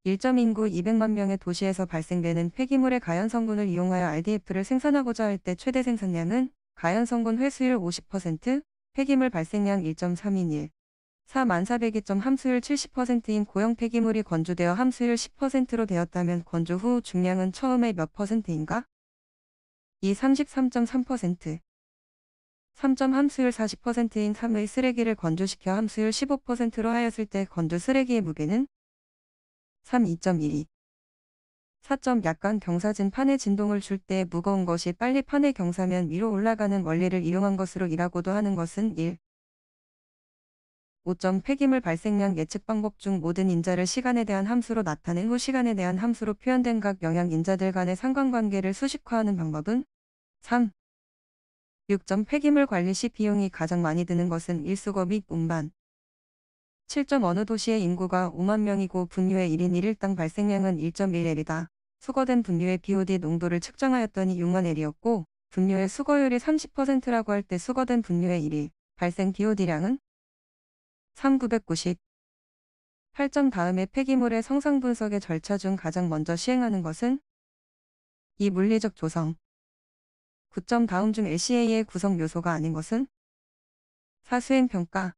1.인구 200만 명의 도시에서 발생되는 폐기물의 가연성분을 이용하여 RDF를 생산하고자 할 때 최대 생산량은 가연성분 회수율 50%, 폐기물 발생량 1.321, 41402점 함수율 70%인 고형 폐기물이 건조되어 함수율 10%로 되었다면 건조 후 중량은 처음에 몇 %인가? 2. 33.3%. 3점 함수율 40%인 3의 쓰레기를 건조시켜 함수율 15%로 하였을 때 건조 쓰레기의 무게는 3. 2.12. 4점 약간 경사진 판에 진동을 줄 때 무거운 것이 빨리 판의 경사면 위로 올라가는 원리를 이용한 것으로 이라고도 하는 것은 1. 5점 폐기물 발생량 예측 방법 중 모든 인자를 시간에 대한 함수로 나타낸 후 시간에 대한 함수로 표현된 각 영향 인자들 간의 상관관계를 수식화하는 방법은 3. 6점 폐기물 관리 시 비용이 가장 많이 드는 것은 일수거 및 운반. 7점 어느 도시의 인구가 5만 명이고 분유의 1인 1일당 발생량은 1.1L이다. 수거된 분유의 BOD 농도를 측정하였더니 6만 L이었고 분유의 수거율이 30%라고 할 때 수거된 분유의 1일 발생 BOD량은 3,990. 8점 다음에 폐기물의 성상 분석의 절차 중 가장 먼저 시행하는 것은 2. 물리적 조성. 9점 다음 중 LCA의 구성 요소가 아닌 것은 4. 수행평가.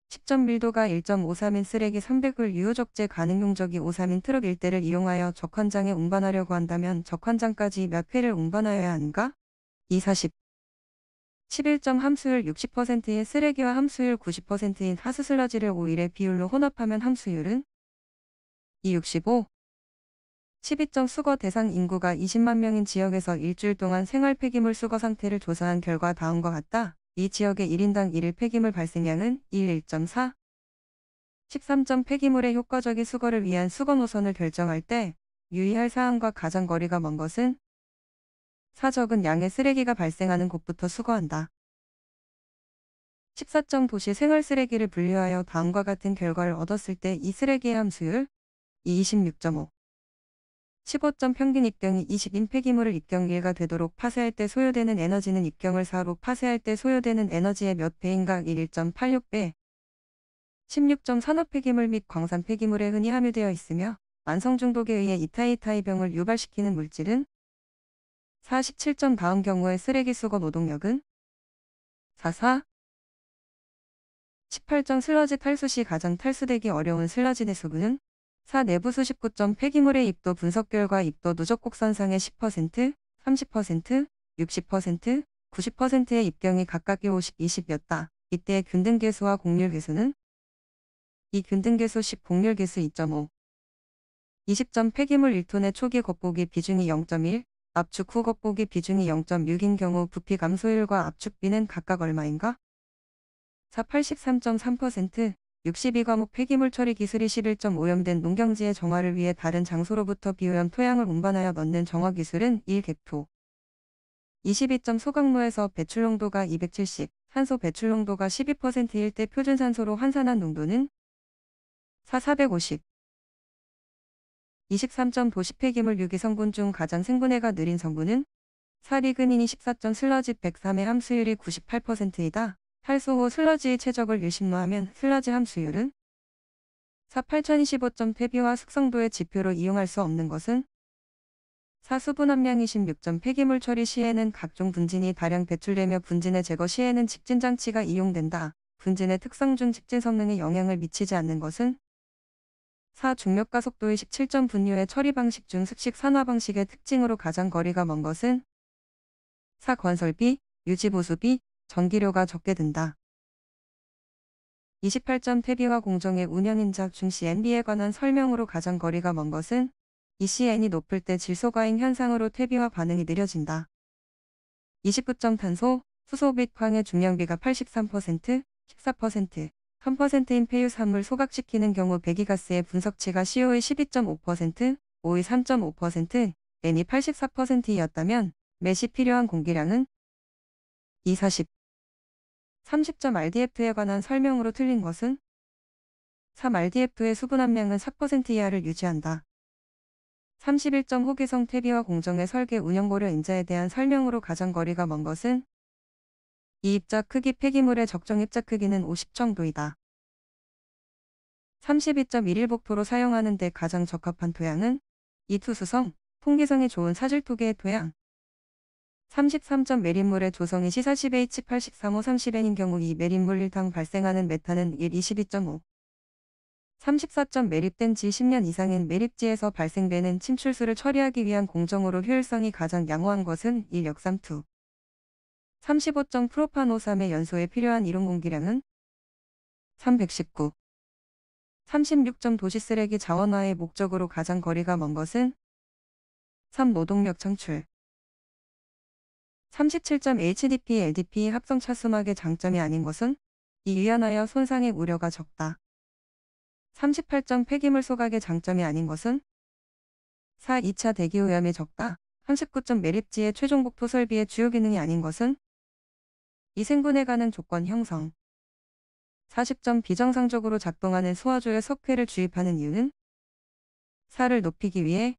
10점 밀도가 1.53인 쓰레기 300을 유효적재 가능 용적이 53인 트럭 1대를 이용하여 적환장에 운반하려고 한다면 적환장까지 몇 회를 운반하여야 하는가? 2. 40. 11점 함수율 60%인 쓰레기와 함수율 90%인 하수 슬러지를 5:1의 비율로 혼합하면 함수율은 2. 65. 12점 수거 대상 인구가 20만 명인 지역에서 일주일 동안 생활 폐기물 수거 상태를 조사한 결과 다음과 같다. 이 지역의 1인당 1일 폐기물 발생량은 1.4. 13점 폐기물의 효과적인 수거를 위한 수거 노선을 결정할 때 유의할 사항과 가장 거리가 먼 것은 4. 적은 양의 쓰레기가 발생하는 곳부터 수거한다. 14점 도시 생활 쓰레기를 분류하여 다음과 같은 결과를 얻었을 때 이 쓰레기의 함수율 26.5. 15점 평균 입경이 20인 폐기물을 입경 1가 되도록 파쇄할 때 소요되는 에너지는 입경을 4로 파쇄할 때 소요되는 에너지의 몇 배인가 1.86배. 16점 산업 폐기물 및 광산 폐기물에 흔히 함유되어 있으며 만성 중독에 의해 이타이타이병을 유발시키는 물질은 47점 다음 경우에 쓰레기 수거 노동력은 4. 18점 슬러지 탈수 시 가장 탈수되기 어려운 슬러지 대수분은 4. 내부수 19점 폐기물의 입도 분석 결과 입도 누적 곡선상의 10%, 30%, 60%, 90%의 입경이 각각 50, 20였다. 이때의 균등계수와 곡률계수는 2. 균등계수 10, 곡률계수 2.5. 20점 폐기물 1톤의 초기 겉보기 비중이 0.1, 압축 후 겉보기 비중이 0.6인 경우 부피 감소율과 압축비는 각각 얼마인가? 4. 83.3%, 62과목 폐기물 처리 기술이 11.5오염된 농경지의 정화를 위해 다른 장소로부터 비오염 토양을 운반하여 넣는 정화 기술은 1. 객토. 22점 소각로에서 배출 농도가 270, 산소 배출 농도가 12%일 때 표준 산소로 환산한 농도는 4. 450. 23점 도시 폐기물 유기 성분 중 가장 생분해가 느린 성분은 4. 리그닌이 14점 슬러지 103의 함수율이 98%이다. 탈수 후 슬러지의 최적을 일심노하면 슬러지 함수율은 4. 8025점 퇴비와 숙성도의 지표로 이용할 수 없는 것은 4. 수분 함량 26점 폐기물 처리 시에는 각종 분진이 다량 배출되며 분진의 제거 시에는 직진장치가 이용된다. 분진의 특성 중 직진 성능에 영향을 미치지 않는 것은 4. 중력 가속도의 17점 분유의 처리 방식 중 습식 산화 방식의 특징으로 가장 거리가 먼 것은 4. 건설비, 유지보수비, 전기료가 적게 든다. 28점 퇴비와 공정의 운영인자 중 CNB에 관한 설명으로 가장 거리가 먼 것은 이 CN이 높을 때 질소과잉 현상으로 퇴비와 반응이 느려진다. 29점 탄소, 수소 및 광의 중량비가 83%, 14%, 3%인 폐유산물 소각시키는 경우 배기가스의 분석치가 CO의 12.5%, O의 3.5%, N이 84%였다면 매시 필요한 공기량은 2. 40. 30점 RDF에 관한 설명으로 틀린 것은 3. RDF의 수분 함량은 4% 이하를 유지한다. 31점 호기성 퇴비와 공정의 설계 운영 고려 인자에 대한 설명으로 가장 거리가 먼 것은 이 입자 크기 폐기물의 적정 입자 크기는 50 정도이다. 32.11 복토로 사용하는 데 가장 적합한 토양은 이 투수성, 통기성이 좋은 사질토기의 토양. 33점 매립물의 조성이 시 40H 83O 30N인 경우 이 매립물 1당 발생하는 메탄은 1 22.5. 34점 매립된 지 10년 이상인 매립지에서 발생되는 침출수를 처리하기 위한 공정으로 효율성이 가장 양호한 것은 1 역삼투. 35점 프로파노3의 연소에 필요한 이론 공기량은 319. 36점 도시쓰레기 자원화의 목적으로 가장 거리가 먼 것은 3 노동력 창출. 37점 HDP, LDP 합성 차수막의 장점이 아닌 것은 이 유연하여 손상의 우려가 적다. 38점 폐기물 소각의 장점이 아닌 것은 4. 2차 대기오염이 적다. 39점 매립지의 최종 복토 설비의 주요 기능이 아닌 것은 이 생분해 가능 조건 형성. 40점 비정상적으로 작동하는 소화조에 석회를 주입하는 이유는 4를 높이기 위해.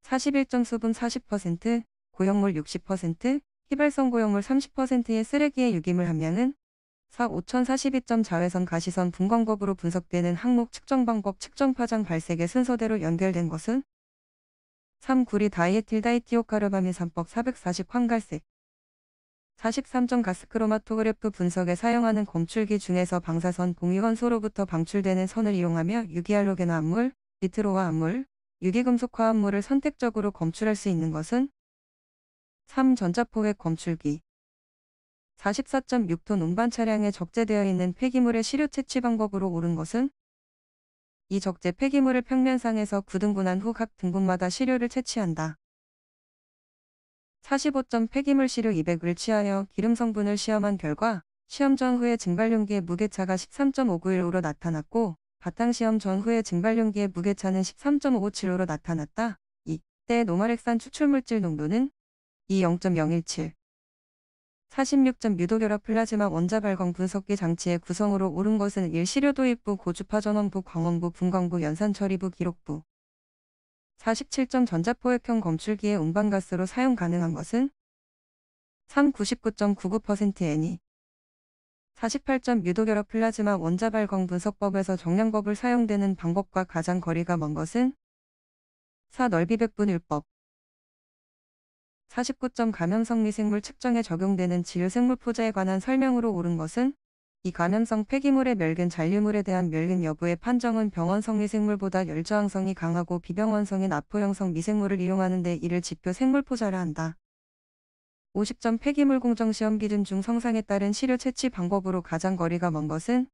41점 수분 40%, 고형물 60%, 휘발성 고형물 30%의 쓰레기의 유기물 함량은 4. 5042점 자외선 가시선 분광법으로 분석되는 항목 측정 방법 측정 파장 발색의 순서대로 연결된 것은 3. 구리 다이에틸 다이티오카르바민 3법 440 황갈색. 43점 가스크로마토그래프 분석에 사용하는 검출기 중에서 방사선 동위원소로부터 방출되는 선을 이용하며 유기알로겐 화합물, 니트로화 합물, 유기금속 화합물을 선택적으로 검출할 수 있는 것은 3. 전자포획 검출기. 44.6톤 운반 차량에 적재되어 있는 폐기물의 시료 채취 방법으로 옳은 것은 이 적재 폐기물을 평면상에서 9등분한 후 각 등분마다 시료를 채취한다. 45점 폐기물 시료 200을 취하여 기름 성분을 시험한 결과 시험 전후의 증발용기의 무게차가 13.591로로 나타났고 바탕시험 전후의 증발용기의 무게차는 13.557로로 나타났다. 이때 노말액산 추출물질 농도는 0.017. 46점 유도결합 플라즈마 원자 발광 분석기 장치의 구성으로 옳은 것은 1. 시료 도입부 고주파 전원부 광원부 분광부 연산처리부 기록부. 47점 전자포획형 검출기의 운반가스로 사용 가능한 것은 3. 99.99% N이. 48점 유도결합 플라즈마 원자 발광 분석법에서 정량법을 사용되는 방법과 가장 거리가 먼 것은 4. 넓이백분율법. 49점 감염성 미생물 측정에 적용되는 치료생물 포자에 관한 설명으로 옳은 것은 이 감염성 폐기물의 멸균 잔류물에 대한 멸균 여부의 판정은 병원성 미생물보다 열저항성이 강하고 비병원성인 아포형성 미생물을 이용하는 데 이를 지표 생물 포자라 한다. 50점 폐기물 공정시험 기준 중 성상에 따른 시료 채취 방법으로 가장 거리가 먼 것은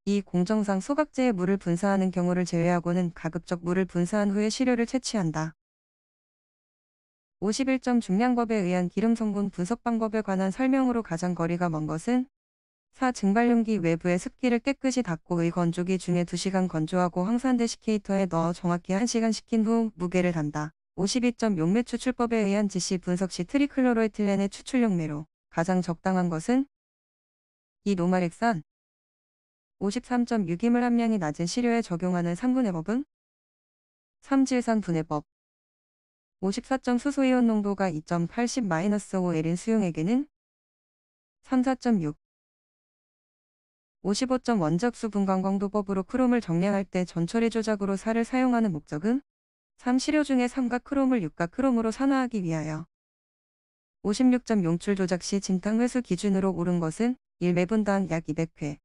이 공정상 소각제에 물을 분사하는 경우를 제외하고는 가급적 물을 분사한 후에 시료를 채취한다. 51점 중량법에 의한 기름 성분 분석 방법에 관한 설명으로 가장 거리가 먼 것은 4. 증발용기 외부의 습기를 깨끗이 닦고 의 건조기 중에 2시간 건조하고 황산데시케이터에 넣어 정확히 1시간 식힌 후 무게를 단다. 52점 용매 추출법에 의한 지시 분석 시 트리클로로에틸렌의 추출 용매로 가장 적당한 것은 이 노말액산. 53점 유기물 함량이 낮은 시료에 적용하는 산분해법은 3. 질산 분해법. 54점 수소이온 농도가 2.80-5L인 수용액에는 3. 4.6. 55점 원적수 분광광도법으로 크롬을 정량할 때 전처리 조작으로 4를 사용하는 목적은 3. 시료 중에 3가 크롬을 6가 크롬으로 산화하기 위하여. 56점 용출 조작 시 진탕 회수 기준으로 옳은 것은 1 매분당 약 200회.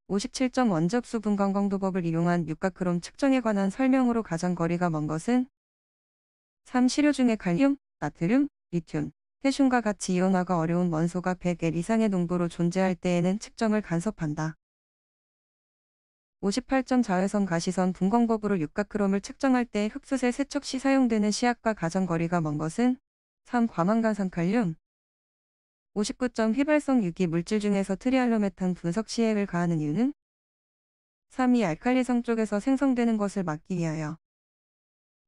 57점 원적수 분광광도법을 이용한 6가 크롬 측정에 관한 설명으로 가장 거리가 먼 것은 3. 시료 중에 칼륨, 나트륨, 리튬, 태슘과 같이 이온화가 어려운 원소가 100L 이상의 농도로 존재할 때에는 측정을 간섭한다. 58점 자외선 가시선 분광법으로 육각크롬을 측정할 때 흡수세 세척 시 사용되는 시약과 가장 거리가 먼 것은 3. 과망간산칼륨. 59점 휘발성 유기 물질 중에서 트리알로메탄 분석 시액을 가하는 이유는 3. 이 알칼리성 쪽에서 생성되는 것을 막기 위하여.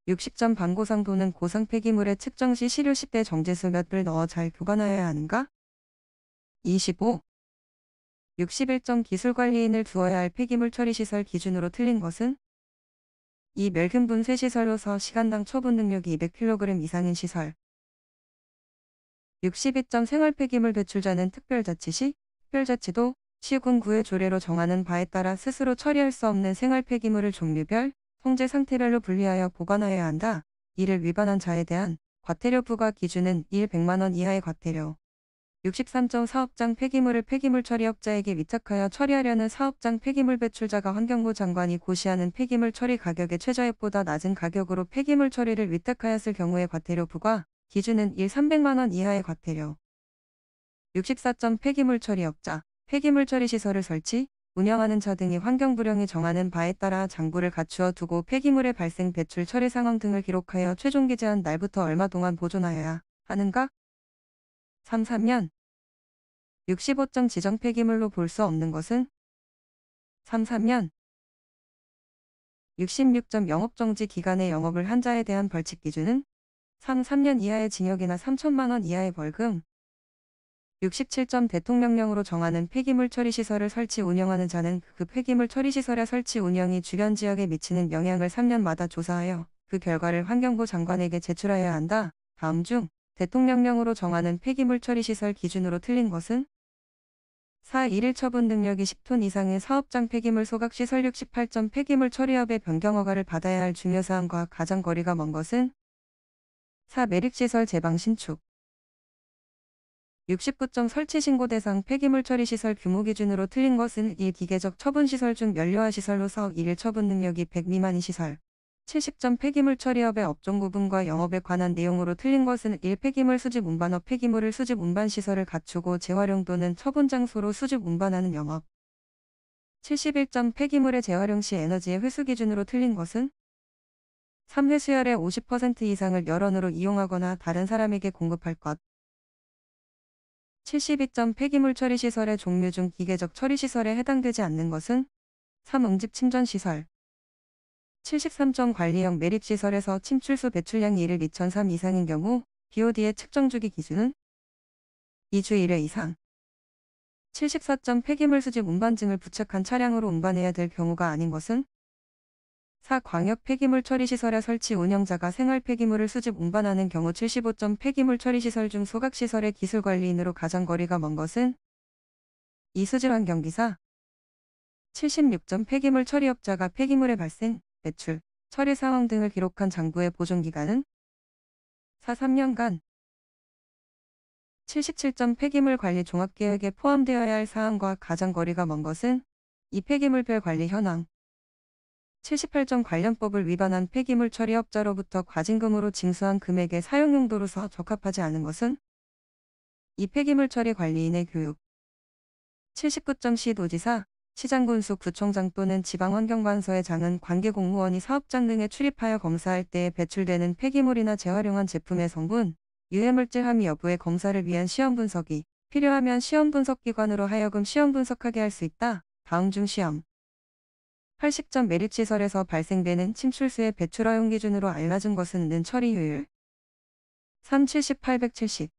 60점 반고상도는 고상 폐기물의 측정 시 시료 10대 정제수 몇을 넣어 잘 교관하여야 하는가? 25. 61점 기술관리인을 두어야 할 폐기물 처리시설 기준으로 틀린 것은 이 멸균 분쇄 시설로서 시간당 처분 능력이 200kg 이상인 시설. 62점 생활 폐기물 배출자는 특별자치 시 특별자치도 시군 구의 조례로 정하는 바에 따라 스스로 처리할 수 없는 생활 폐기물을 종류별, 성재 상태별로 분리하여 보관하여야 한다. 이를 위반한 자에 대한 과태료 부과 기준은 100만 원 이하의 과태료. 63점 사업장 폐기물을 폐기물 처리업자에게 위탁하여 처리하려는 사업장 폐기물 배출자가 환경부 장관이 고시하는 폐기물 처리 가격의 최저액보다 낮은 가격으로 폐기물 처리를 위탁하였을 경우의 과태료 부과 기준은 300만 원 이하의 과태료. 64점 폐기물 처리업자, 폐기물 처리 시설을 설치, 운영하는 자 등이 환경부령이 정하는 바에 따라 장부를 갖추어 두고 폐기물의 발생, 배출, 처리 상황 등을 기록하여 최종 기재한 날부터 얼마 동안 보존하여야 하는가? 3.3년 65점 지정 폐기물로 볼 수 없는 것은 3.3년 66점 영업정지 기간의 영업을 한 자에 대한 벌칙 기준은 3.3년 이하의 징역이나 3천만 원 이하의 벌금. 67점 대통령령으로 정하는 폐기물 처리 시설을 설치 운영하는 자는 그 폐기물 처리 시설의 설치 운영이 주변 지역에 미치는 영향을 3년마다 조사하여 그 결과를 환경부 장관에게 제출하여야 한다. 다음 중 대통령령으로 정하는 폐기물 처리 시설 기준으로 틀린 것은 4. 1일 처분 능력이 10톤 이상의 사업장 폐기물 소각 시설. 68점 폐기물 처리업의 변경 허가를 받아야 할 중요사항과 가장 거리가 먼 것은 4. 매립시설 제방 신축. 69점 설치 신고 대상 폐기물 처리 시설 규모 기준으로 틀린 것은 1. 기계적 처분 시설 중 연료화 시설로서 1일 처분 능력이 100 미만인 시설. 70점 폐기물 처리업의 업종 구분과 영업에 관한 내용으로 틀린 것은 1. 폐기물 수집 운반업 폐기물을 수집 운반 시설을 갖추고 재활용 또는 처분 장소로 수집 운반하는 영업. 71점 폐기물의 재활용 시 에너지의 회수 기준으로 틀린 것은 3. 회수열의 50% 이상을 열원으로 이용하거나 다른 사람에게 공급할 것. 72점 폐기물 처리 시설의 종류 중 기계적 처리 시설에 해당되지 않는 것은 3. 응집 침전 시설. 73점 관리형 매립시설에서 침출수 배출량이 1일 2003 이상인 경우 BOD의 측정주기 기준은 2주 1회 이상. 74점 폐기물 수집 운반증을 부착한 차량으로 운반해야 될 경우가 아닌 것은 4. 광역 폐기물 처리 시설의 설치 운영자가 생활 폐기물을 수집 운반하는 경우. 75점 폐기물 처리 시설 중 소각 시설의 기술 관리인으로 가장 거리가 먼 것은 2. 수질 환경기사. 76점 폐기물 처리업자가 폐기물의 발생, 배출, 처리 상황 등을 기록한 장부의 보존 기간은 4. 3년간. 77점 폐기물 관리 종합계획에 포함되어야 할 사항과 가장 거리가 먼 것은 2. 폐기물별 관리 현황. 78점 관련법을 위반한 폐기물 처리업자로부터 과징금으로 징수한 금액의 사용용도로서 적합하지 않은 것은 2. 폐기물 처리 관리인의 교육. 79점 시도지사, 시장군수, 구청장 또는 지방환경관서의 장은 관계 공무원이 사업장 등에 출입하여 검사할 때에 배출되는 폐기물이나 재활용한 제품의 성분, 유해물질 함유 여부의 검사를 위한 시험 분석이 필요하면 시험 분석기관으로 하여금 시험 분석하게 할 수 있다. 다음 중 시험. 80점 매립시설에서 발생되는 침출수의 배출 허용 기준으로 알려진 것은 는 처리 효율. 3. 70, 870.